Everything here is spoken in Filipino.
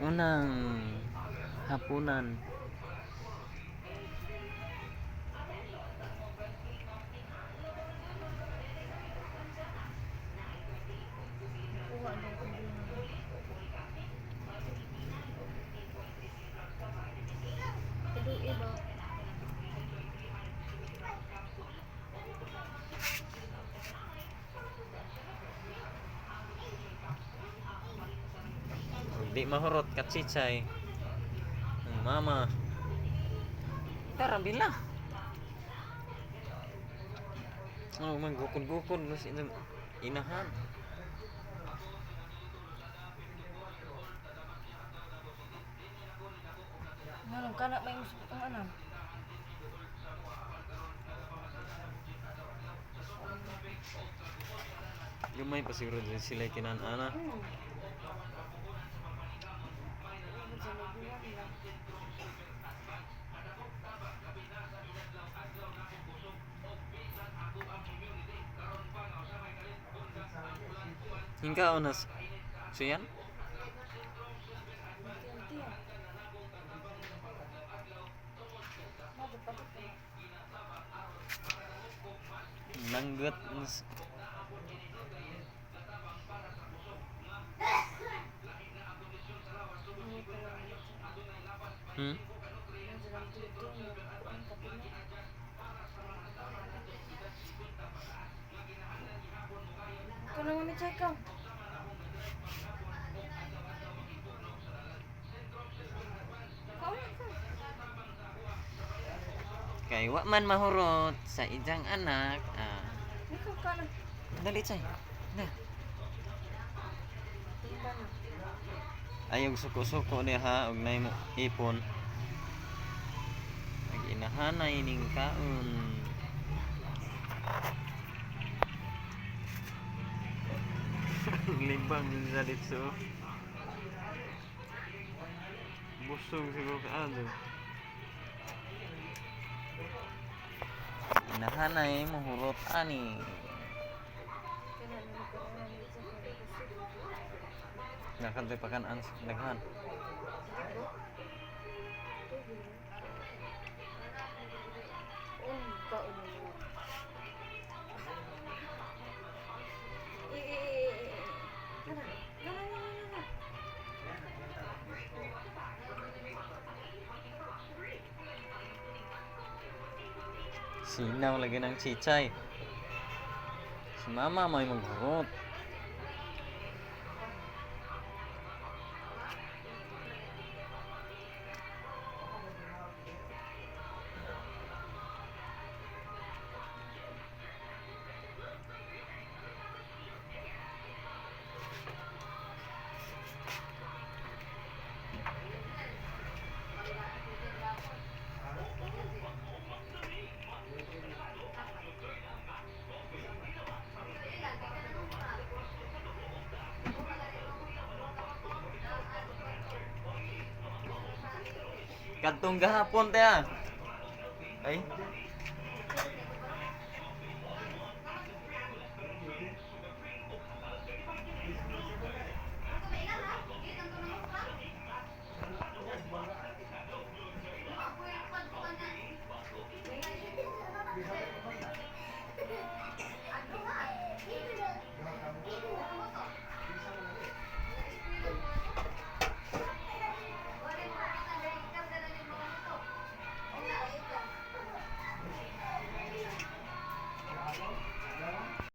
unang hapunan. Kuha daw ko din. Kadui ba? Di mahurot katsitsay. Ang mama. Tara bila. Ano man gukod-gukod no sa inahan. Nganong kana may musik ang anan. Gamay pa siguro din sila kinanana. Hingga onas. So yan? Nanggut. Hmm? Kana mo check ka. Kay wa man mahurot sa ijang anak. Ikaw kana. Dali chay. Na. Tingba na. Ayog suko-suko ni ha og nay mo ipon. Ag inahanay ning kaon. Limbang sa dito. Busog siguro ka ano. Inahanay mo hurot ani. Nakantay pa kan ans daghan. Sinaw lagi ng chichay. Si mama may maghurot. Kadtong gahapon ta. Ay,